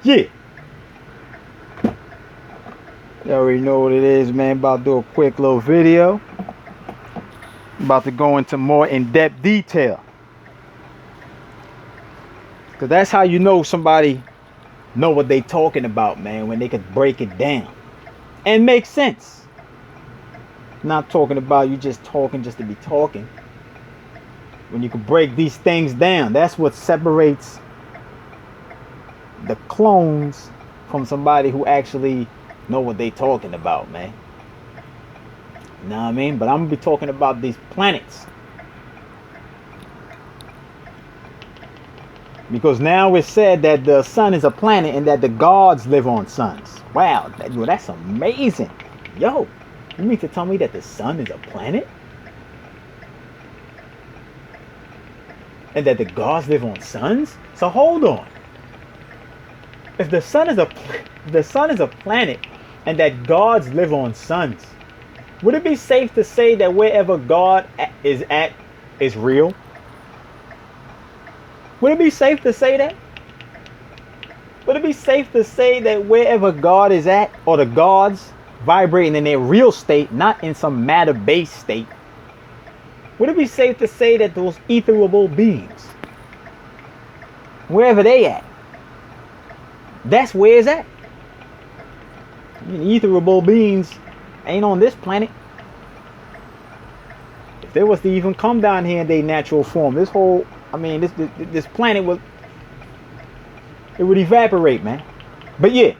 Yeah. You already know what it is, man. About to do a quick little video. About to go into more in-depth detail. Because that's how you know somebody know what they talking about, man. When they could break it down. And make sense. Not talking about you just talking just to be talking. When you can break these things down. That's what separates the clones from somebody who actually know what they talking about, man. You know what I mean? But I'm gonna be talking about these planets, because now it's said that the sun is a planet and that the gods live on suns. Wow, that's amazing. Yo, you mean to tell me that the sun is a planet and that the gods live on suns? So hold on. If the sun is a planet and that gods live on suns, would it be safe to say that wherever God is at is real? Would it be safe to say that? Would it be safe to say that wherever God is at, or the gods vibrating in their real state, not in some matter-based state, would it be safe to say that those etherable beings, wherever they at, that's where it's at? I mean, etherable beings ain't on this planet. If they was to even come down here in their natural form, this planet would evaporate, man. But yeah,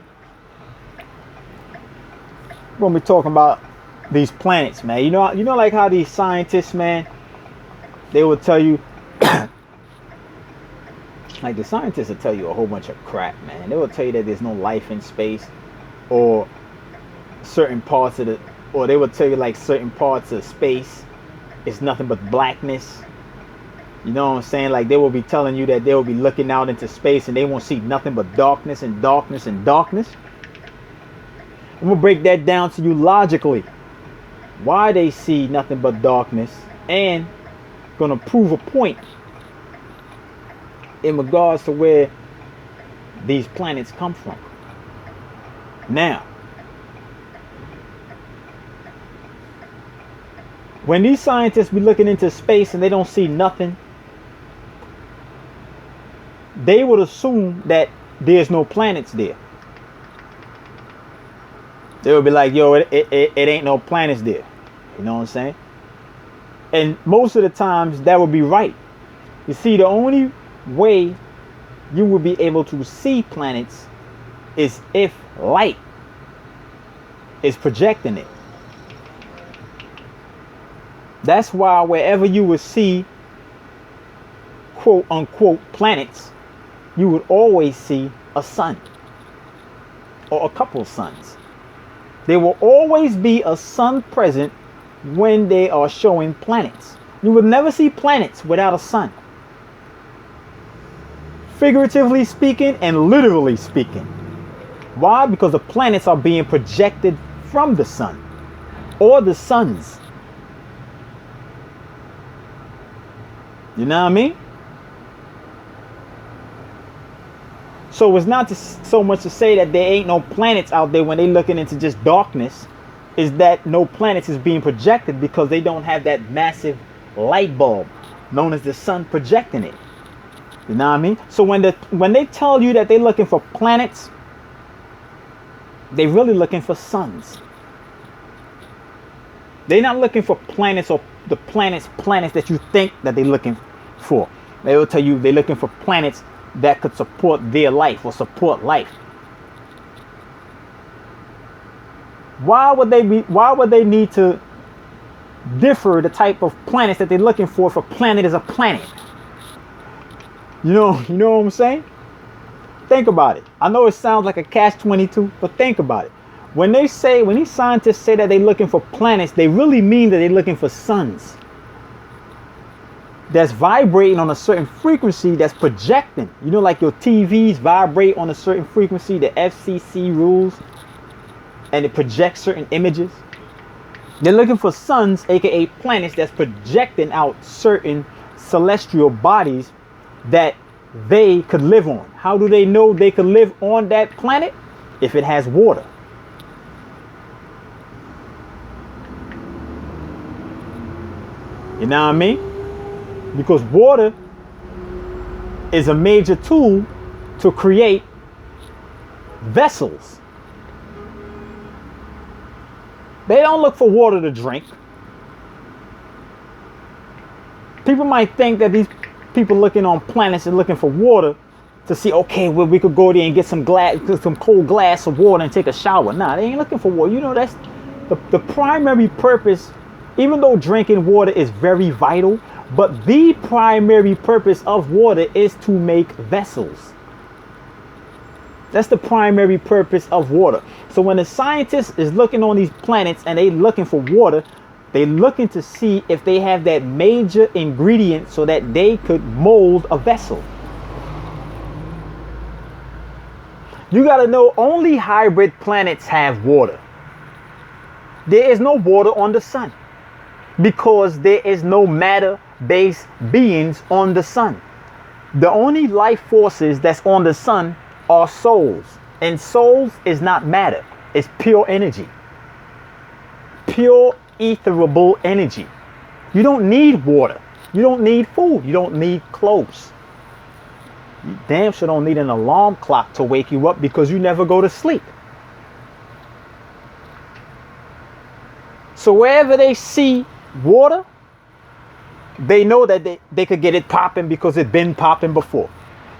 we're gonna be talking about these planets, man. You know, like how these scientists, man, they will tell you, like the scientists will tell you a whole bunch of crap, man. They will tell you that there's no life in space, or certain parts of or they will tell you like certain parts of space is nothing but blackness. You know what I'm saying? Like they will be telling you that they will be looking out into space and they won't see nothing but darkness and darkness and darkness. I'm gonna break that down to you logically, why they see nothing but darkness, and gonna prove a point in regards to where these planets come from. Now, when these scientists be looking into space and they don't see nothing, they would assume that there's no planets there. They would be like, yo, it ain't no planets there. You know what I'm saying? And most of the times that would be right. You see, the only way you will be able to see planets is if light is projecting it. That's why wherever you would see quote unquote planets, you would always see a sun or a couple suns. There will always be a sun present when they are showing planets. You would never see planets without a sun. Figuratively speaking and literally speaking. Why? Because the planets are being projected from the sun or the suns. You know what I mean? So it's not so much to say that there ain't no planets out there when they looking into just darkness, is that no planets is being projected because they don't have that massive light bulb known as the sun projecting it. You know what I mean? So when they tell you that they're looking for planets, they're really looking for suns. They're not looking for planets or the planets that you think that they're looking for. They will tell you they're looking for planets that could support their life or support life. Why would they need to differ the type of planets that they're looking for if a planet is a planet? You know what I'm saying? Think about it. I know it sounds like a catch-22, but think about it. When these scientists say that they're looking for planets, they really mean that they're looking for suns that's vibrating on a certain frequency, that's projecting. You know, like your TVs vibrate on a certain frequency, the FCC rules, and it projects certain images. They're looking for suns, aka planets, that's projecting out certain celestial bodies that they could live on. How do they know they could live on that planet? If it has water. You know what I mean? Because water is a major tool to create vessels. They don't look for water to drink. People might think that these people looking on planets and looking for water to see, okay, well, we could go there and get some cold glass of water and take a shower. Nah, they ain't looking for water. You know, that's the primary purpose. Even though drinking water is very vital, but the primary purpose of water is to make vessels. That's the primary purpose of water. So when a scientist is looking on these planets and they looking for water, they looking to see if they have that major ingredient so that they could mold a vessel. You got to know only hybrid planets have water. There is no water on the sun because there is no matter-based beings on the sun. The only life forces that's on the sun are souls, and souls is not matter. It's pure energy, pure etherable energy. You don't need water. You don't need food. You don't need clothes. You damn sure don't need an alarm clock to wake you up because you never go to sleep. So wherever they see water, they know that they could get it popping because it's been popping before.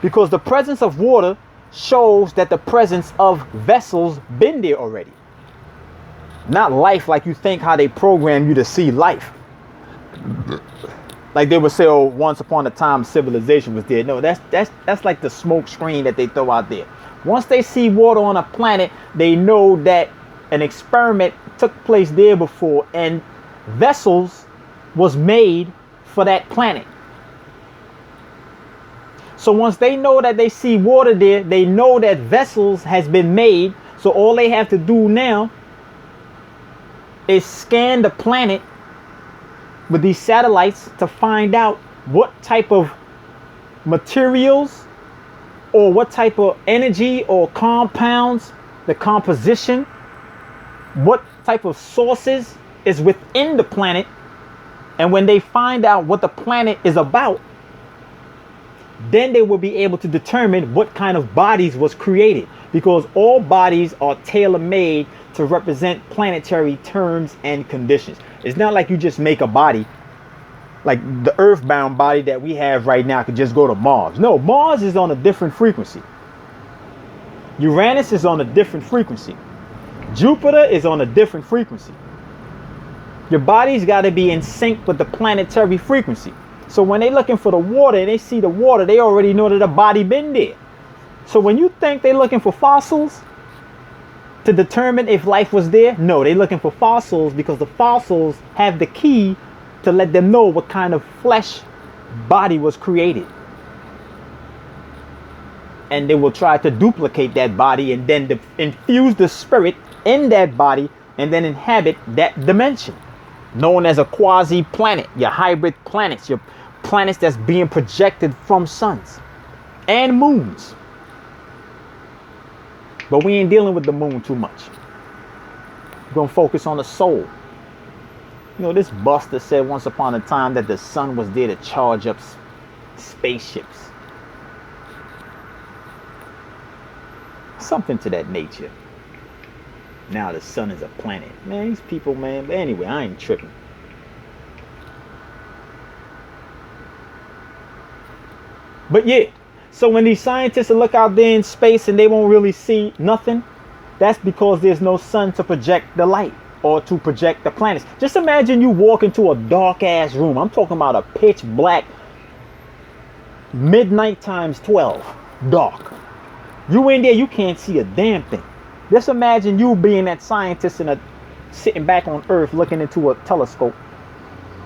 Because the presence of water shows that the presence of vessels been there already. Not life like you think how they program you to see life. Like they would say, oh, once upon a time civilization was there. No, that's like the smoke screen that they throw out there. Once they see water on a planet, they know that an experiment took place there before and vessels was made for that planet. So once they know that they see water there, they know that vessels has been made. So all they have to do now is scan the planet with these satellites to find out what type of materials or what type of energy or compounds, the composition, what type of sources is within the planet. And when they find out what the planet is about, then they will be able to determine what kind of bodies was created, because all bodies are tailor-made to represent planetary terms and conditions. It's not like you just make a body like the earthbound body that we have right now could just go to Mars. No, Mars is on a different frequency. Uranus is on a different frequency. Jupiter is on a different frequency. Your body's got to be in sync with the planetary frequency. So when they're looking for the water and they see the water, they already know that the body been there. So when you think they're looking for fossils to determine if life was there, no, they're looking for fossils because the fossils have the key to let them know what kind of flesh body was created. And they will try to duplicate that body and then infuse the spirit in that body and then inhabit that dimension, known as a quasi-planet, your hybrid planets, your planets that's being projected from suns and moons. But we ain't dealing with the moon too much. We're going to focus on the soul. You know, this Buster said once upon a time that the sun was there to charge up spaceships. Something to that nature. Now the sun is a planet. Man, these people, man. But anyway, I ain't tripping. But yeah, so when these scientists look out there in space and they won't really see nothing, that's because there's no sun to project the light or to project the planets. Just imagine you walk into a dark ass room. I'm talking about a pitch black, midnight times 12, dark. You in there, you can't see a damn thing. Just imagine you being that scientist in sitting back on Earth looking into a telescope,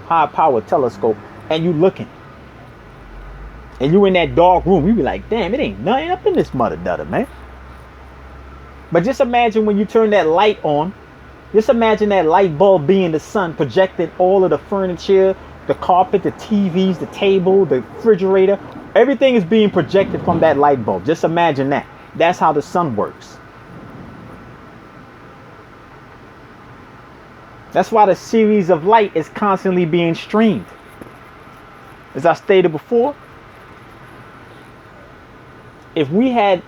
high-powered telescope, and you looking. And you in that dark room, you be like, damn, it ain't nothing up in this mother dutter, man. But just imagine when you turn that light on, just imagine that light bulb being the sun, projecting all of the furniture, the carpet, the TVs, the table, the refrigerator, Everything is being projected from that light bulb. Just imagine that. That's how the sun works. That's why the series of light is constantly being streamed. As I stated before, if we had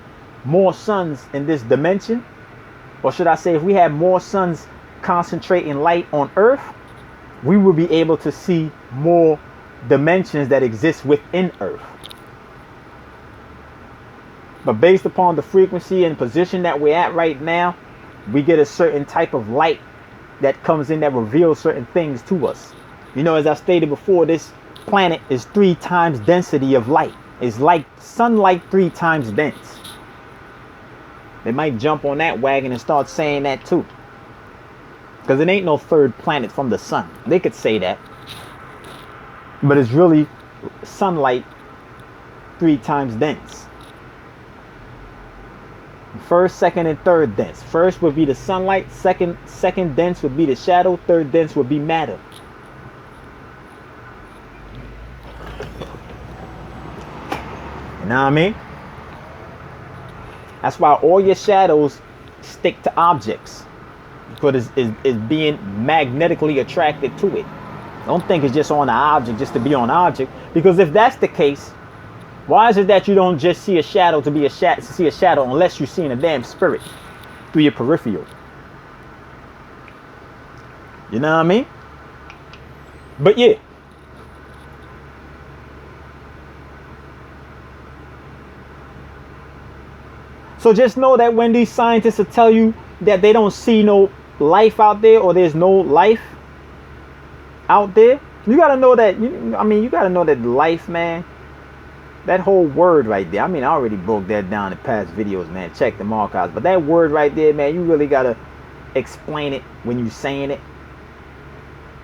more suns in this dimension, or should I say if we had more suns concentrating light on Earth, we would be able to see more dimensions that exist within Earth. But based upon the frequency and position that we're at right now, we get a certain type of light that comes in that reveals certain things to us. You know, as I stated before, this planet is 3 times density of light. It's like sunlight 3 times dense. They might jump on that wagon and start saying that too. Because it ain't no third planet from the sun. They could say that. But it's really sunlight 3 times dense. First, second, and third dense. First would be the sunlight. Second dense would be the shadow. Third dense would be matter. You know what I mean? That's why all your shadows stick to objects. Because it's being magnetically attracted to it. Don't think it's just on the object just to be on object. Because if that's the case, why is it that you don't just see a shadow to be see a shadow unless you're seeing a damn spirit through your peripheral? You know what I mean? But yeah. So just know that when these scientists will tell you that they don't see no life out there, or there's no life out there, you gotta know that. You gotta know that life, man. That whole word right there. I mean, I already broke that down in past videos, man. Check the archives. But that word right there, man, you really gotta explain it when you're saying it.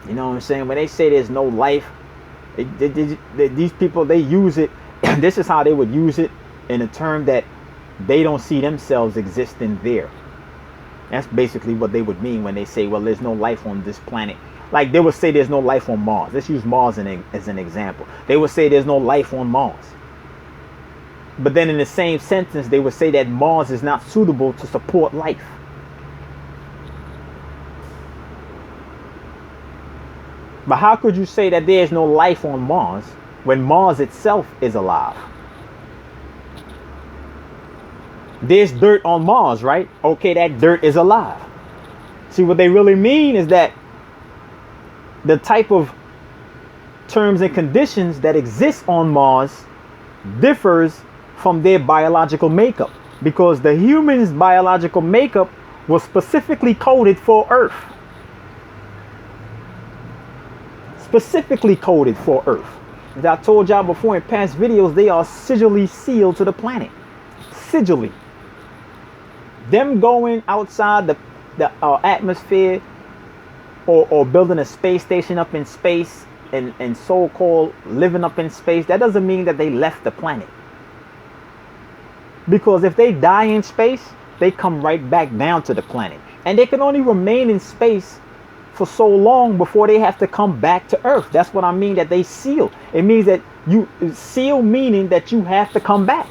You know what I'm saying? When they say there's no life, these people, they use it. This is how they would use it, in a term that they don't see themselves existing there. That's basically what they would mean when they say, well, there's no life on this planet. Like they would say there's no life on Mars. Let's use Mars as an example. They would say there's no life on Mars. But then in the same sentence, they would say that Mars is not suitable to support life. But how could you say that there's no life on Mars when Mars itself is alive? There's dirt on Mars, right? Okay, that dirt is alive. See, what they really mean is that the type of terms and conditions that exist on Mars differs from their biological makeup, because the human's biological makeup was specifically coded for Earth. Specifically coded for Earth. As I told y'all before in past videos, they are sigilly sealed to the planet. Sigilly. Them going outside the atmosphere, or building a space station up in space, and so-called living up in space, that doesn't mean that they left the planet. Because if they die in space, they come right back down to the planet. And they can only remain in space for so long before they have to come back to Earth. That's what I mean, that they seal. It means that you seal, meaning that you have to come back.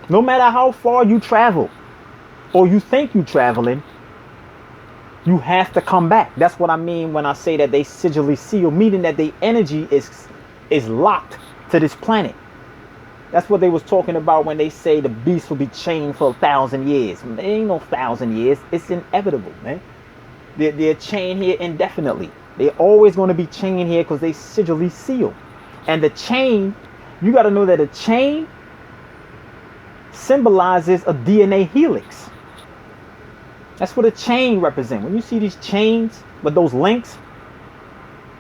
No matter how far you travel, or you think you're traveling, you have to come back. That's what I mean when I say that they sigilly seal, meaning that the energy is locked to this planet. That's what they was talking about when they say the beast will be chained for 1,000 years. There ain't no 1,000 years. It's inevitable, man. They're chained here indefinitely. They're always going to be chained here because they sigilly seal. And the chain, you got to know that a chain symbolizes a DNA helix. That's what a chain represents. When you see these chains with those links,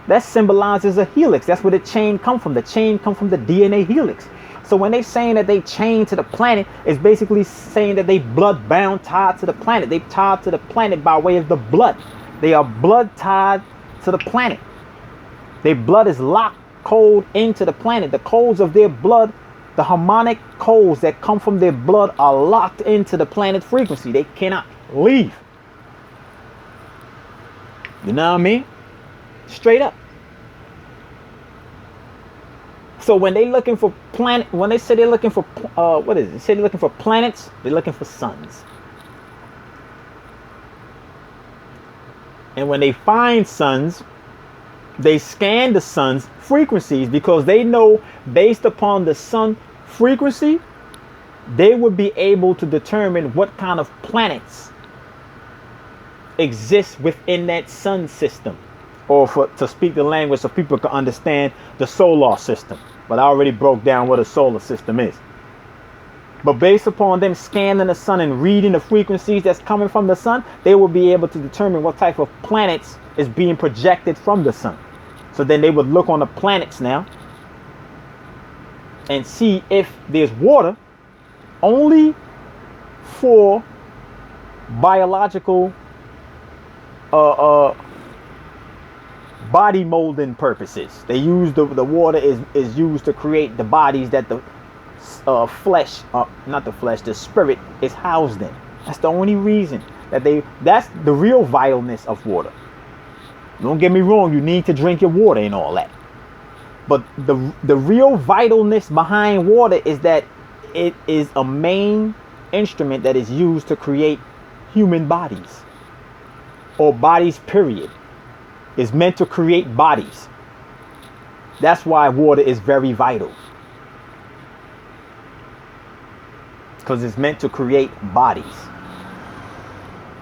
that symbolizes a helix. That's where the chain come from. The chain come from the DNA helix. So when they saying that they chained to the planet, it's basically saying that they blood bound, tied to the planet. They tied to the planet by way of the blood. They are blood tied to the planet. Their blood is locked cold into the planet. The codes of their blood, the harmonic codes that come from their blood, are locked into the planet frequency. They cannot leave. You know what I mean? Straight up. So when they looking for planet, when they say they're looking for what is it? They say they're looking for planets. They're looking for suns. And when they find suns, they scan the sun's frequencies, because they know based upon the sun frequency, they would be able to determine what kind of planets exist within that sun system, or to speak the language so people can understand, the solar system. But I already broke down what a solar system is. But based upon them scanning the sun and reading the frequencies that's coming from the sun, they will be able to determine what type of planets is being projected from the sun. So then they would look on the planets now and see if there's water, only for biological body molding purposes. They use the water is used to create the bodies that the flesh, not the flesh, the spirit is housed in. That's the only reason that's the real vitalness of water. Don't get me wrong, you need to drink your water and all that. But the real vitalness behind water is that it is a main instrument that is used to create human bodies, or bodies period. Is meant to create bodies. That's why water is very vital, because it's meant to create bodies.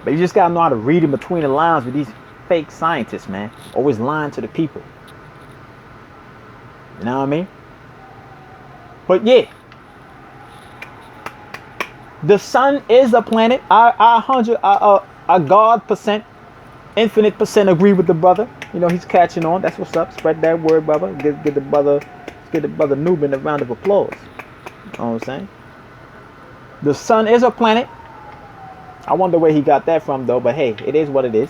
But you just gotta know how to read in between the lines with these fake scientists, man. Always lying to the people. You know what I mean? But yeah, the sun is a planet. I God percent, infinite percent agree with the brother. You know, he's catching on. That's what's up. Spread that word, brother. Get the brother Newman a round of applause. You know what I'm saying? The sun is a planet. I wonder where he got that from, though. But hey, it is what it is.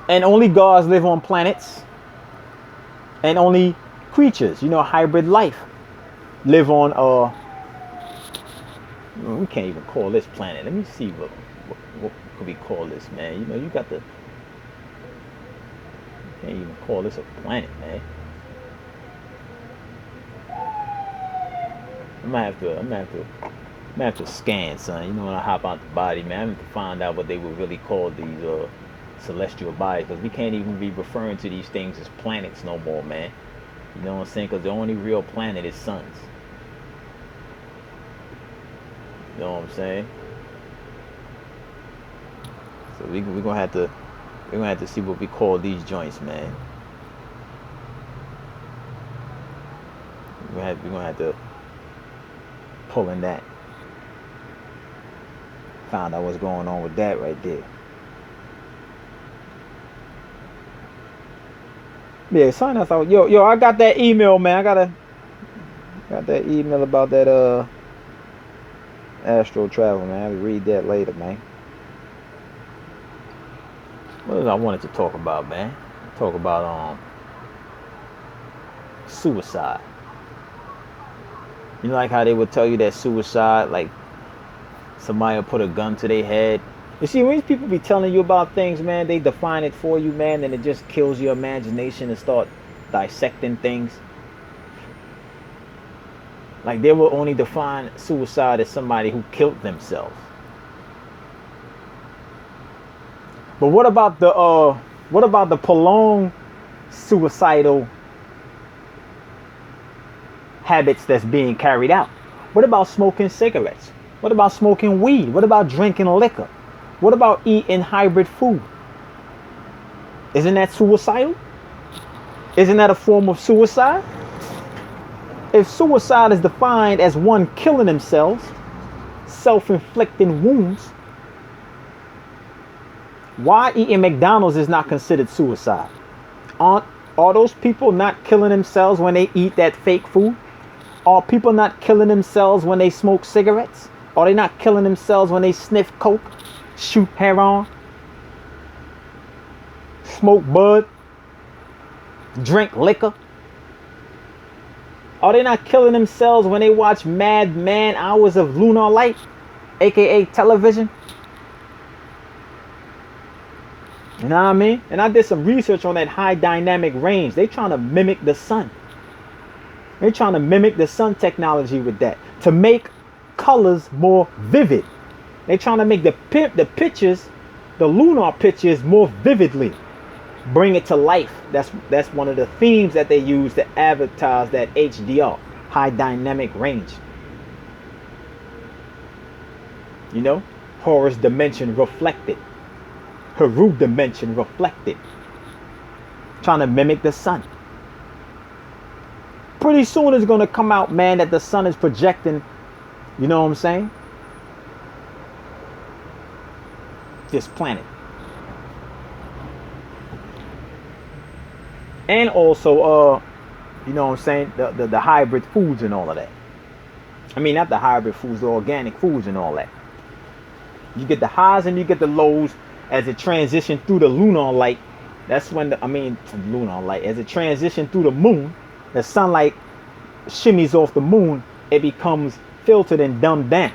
And only gods live on planets. And only creatures, you know, hybrid life, live on we can't even call this planet. Let me see what could we call this, man. You know, you got the, you can't even call this a planet, man. I'm gonna have to scan, son. You know, when I hop out the body, man, I have to find out what they would really call these celestial bodies, because we can't even be referring to these things as planets no more, man. You know what I'm saying? Because the only real planet is suns. You know what I'm saying? So we're gonna have to see what we call these joints, man. We're gonna have to pull in that. Found out what's going on with that right there. Yeah, sign us out. Yo, I got that email, man. Got that email about that astral travel, man. I'll read that later, man. What else I wanted to talk about, man? Talk about suicide. You know, like how they would tell you that suicide, like somebody will put a gun to their head. You see, when these people be telling you about things, man, they define it for you, man, and it just kills your imagination and start dissecting things. Like they will only define suicide as somebody who killed themselves. But what about the prolonged suicidal habits that's being carried out? What about smoking cigarettes? What about smoking weed? What about drinking liquor? What about eating hybrid food? Isn't that suicidal? Isn't that a form of suicide? If suicide is defined as one killing themselves, self-inflicting wounds, why eating McDonald's is not considered suicide? Are those people not killing themselves when they eat that fake food? Are people not killing themselves when they smoke cigarettes? Are they not killing themselves when they sniff coke, shoot heroin, smoke bud, drink liquor? Are they not killing themselves when they watch mad man hours of lunar light, aka television? You know what I mean? And I did some research on that high dynamic range. They trying to mimic the sun. They're trying to mimic the sun technology with that to make colors more vivid. They're trying to make the pictures, the lunar pictures, more vividly. Bring it to life. That's one of the themes that they use to advertise that HDR, high dynamic range. You know, Horus dimension reflected, Heru dimension reflected. Trying to mimic the sun. Pretty soon it's going to come out, man, that the sun is projecting, you know what I'm saying? This planet. And also, you know what I'm saying, the hybrid foods and all of that. I mean, not the hybrid foods, the organic foods and all that. You get the highs and you get the lows as it transitions through the lunar light. That's when lunar light, as it transitions through the moon, the sunlight shimmies off the moon, it becomes filtered and dumbed down.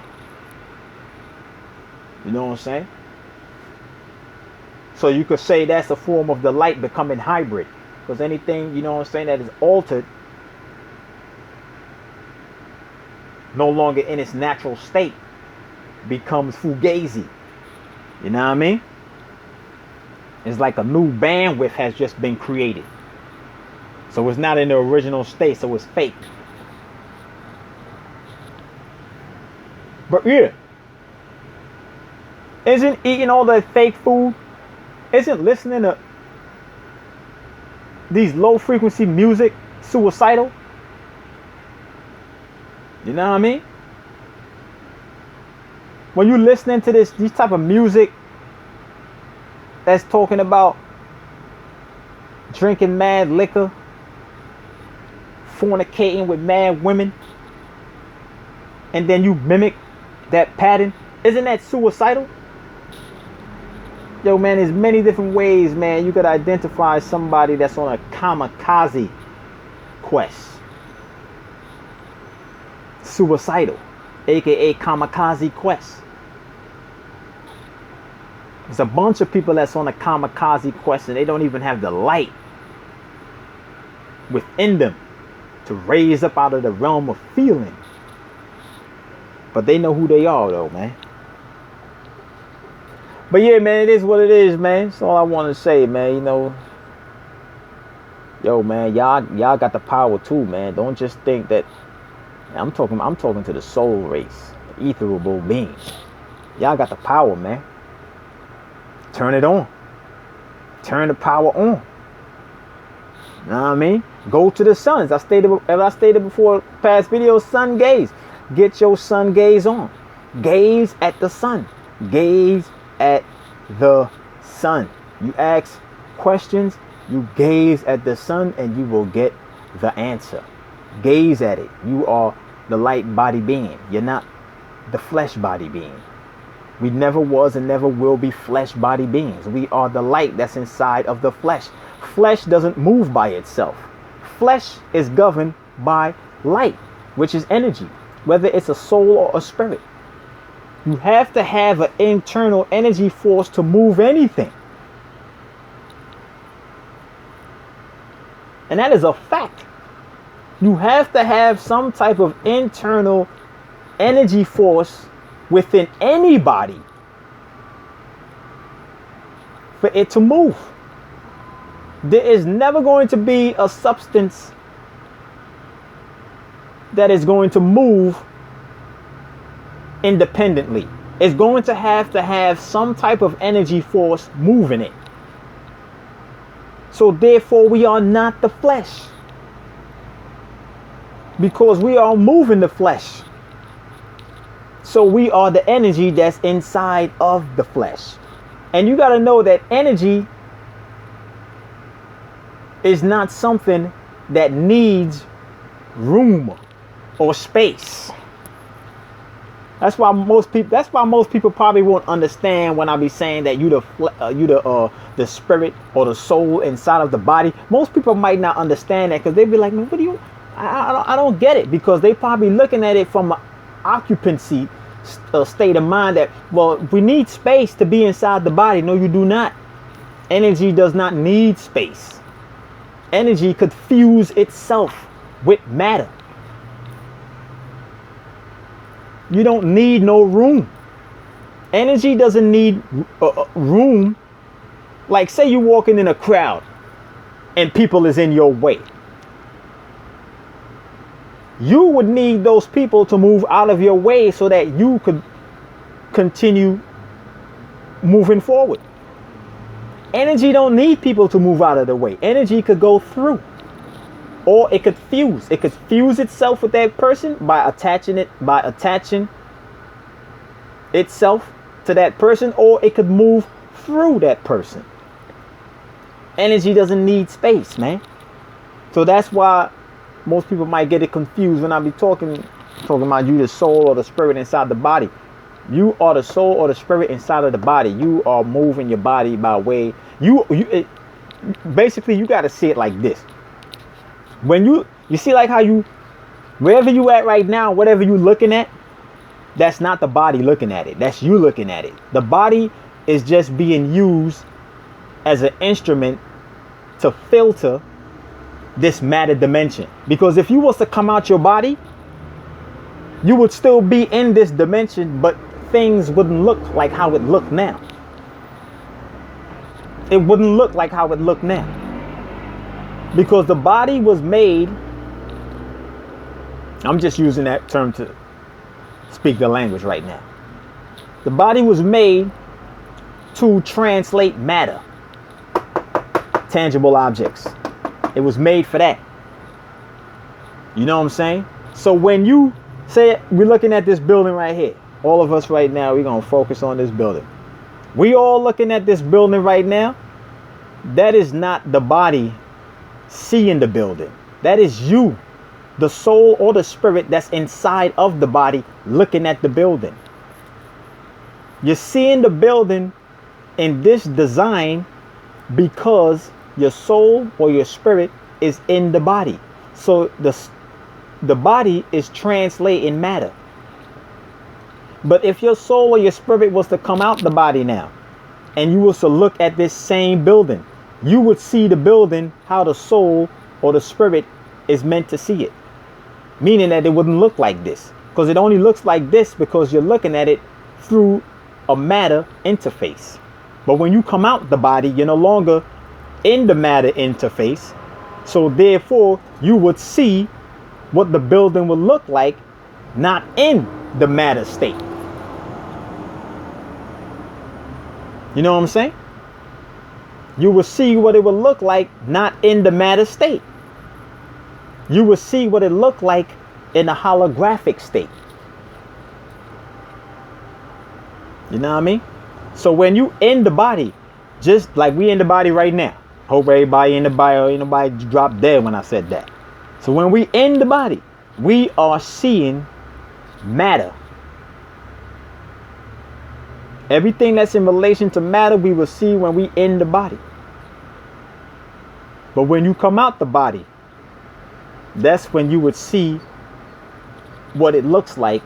You know what I'm saying? So you could say that's a form of the light becoming hybrid. Because anything, you know what I'm saying, that is altered, no longer in its natural state, becomes fugazi. You know what I mean? It's like a new bandwidth has just been created. So it's not in the original state, so it's fake. But yeah, isn't eating all that fake food, isn't listening to these low frequency music suicidal? You know what I mean? When you listening to these type of music that's talking about drinking mad liquor, fornicating with mad women, and then you mimic that pattern, isn't that suicidal? Yo, man, there's many different ways, man, you could identify somebody that's on a kamikaze quest. Suicidal, aka kamikaze quest. There's a bunch of people that's on a kamikaze quest and they don't even have the light within them to raise up out of the realm of feeling. But they know who they are, though, man. But yeah, man, it is what it is, man. That's all I want to say, man. You know, yo, man, y'all got the power too, man. Don't just think that. I'm talking to the soul race, the etherable beings. Y'all got the power, man. Turn it on. Turn the power on. You know what I mean? Go to the sun. As I stated before, past videos, sun gaze. Get your sun gaze on. Gaze at the sun. Gaze at the sun. You ask questions, you gaze at the sun, and you will get the answer. Gaze at it. You are the light body being. You're not the flesh body being. We never was and never will be flesh body beings. We are the light that's inside of the flesh. Flesh doesn't move by itself. Flesh is governed by light, which is energy, whether it's a soul or a spirit. You have to have an internal energy force to move anything. And that is a fact. You have to have some type of internal energy force within anybody for it to move. There is never going to be a substance that is going to move independently. It's going to have some type of energy force moving it. So therefore we are not the flesh, because we are moving the flesh. So we are the energy that's inside of the flesh. And you got to know that energy is not something that needs room or space. That's why most people probably won't understand when I be saying that you the spirit or the soul inside of the body. Most people might not understand that, because they be like, man, what do you? I don't get it, because they probably looking at it from an occupancy state of mind that, well, we need space to be inside the body. No, you do not. Energy does not need space. Energy could fuse itself with matter. You don't need no room. Energy doesn't need room. Like, say you're walking in a crowd and people is in your way. You would need those people to move out of your way so that you could continue moving forward. Energy don't need people to move out of the way. Energy could go through, or it could fuse. It could fuse itself with that person by attaching itself to that person, or it could move through that person. Energy doesn't need space, man. So that's why most people might get it confused when I be talking about you, the soul or the spirit inside the body. You are the soul or the spirit inside of the body. You are moving your body by way. Basically, you got to see it like this. When you see like how wherever you at right now, whatever you looking at, that's not the body looking at it. That's you looking at it. The body is just being used as an instrument to filter this matter dimension. Because if you was to come out your body, you would still be in this dimension, but things wouldn't look like how it look now. It wouldn't look like how it look now. Because the body was made, I'm just using that term to speak the language right now. The body was made to translate matter, tangible objects. It was made for that. You know what I'm saying? So when you say, we're looking at this building right here, all of us right now, we're going to focus on this building. We all looking at this building right now. That is not the body seeing the building. That is you, the soul or the spirit that's inside of the body looking at the building. You're seeing the building in this design because your soul or your spirit is in the body. So the body is translating matter. But if your soul or your spirit was to come out the body now, and you was to look at this same building, you would see the building how the soul or the spirit is meant to see it. Meaning that it wouldn't look like this. Because it only looks like this because you're looking at it through a matter interface. But when you come out the body, you're no longer in the matter interface. So therefore, you would see what the building would look like, not in the matter state. You know what I'm saying? You will see what it would look like, not in the matter state. You will see what it looked like in a holographic state. You know what I mean? So when you in the body, just like we in the body right now. Hope everybody in the body, ain't nobody dropped dead when I said that. So when we in the body, we are seeing matter. Everything that's in relation to matter, we will see when we in the body. But when you come out the body, that's when you would see what it looks like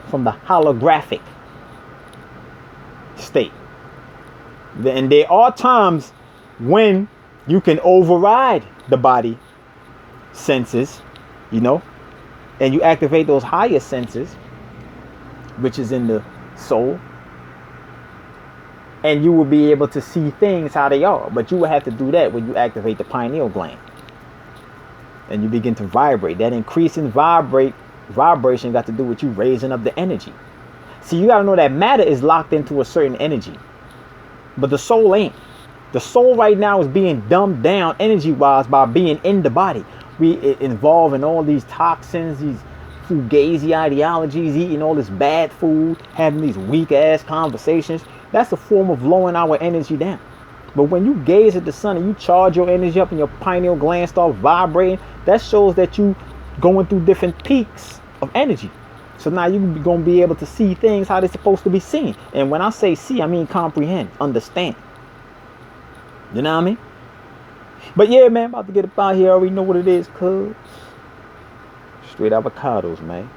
from the holographic state. And there are times when you can override the body senses, you know, and you activate those higher senses, which is in the soul. And you will be able to see things how they are. But you will have to do that when you activate the pineal gland. And you begin to vibrate. That increasing vibration got to do with you raising up the energy. See, you got to know that matter is locked into a certain energy. But the soul ain't. The soul right now is being dumbed down energy-wise by being in the body. We involve in all these toxins, these fugazi ideologies, eating all this bad food, having these weak-ass conversations. That's a form of lowering our energy down. But when you gaze at the sun and you charge your energy up and your pineal gland start vibrating, that shows that you going through different peaks of energy. So now you're going to be able to see things how they're supposed to be seen. And when I say see, I mean comprehend, understand. You know what I mean? But yeah, man, about to get up out here. I already know what it is, cuz. Straight avocados, man.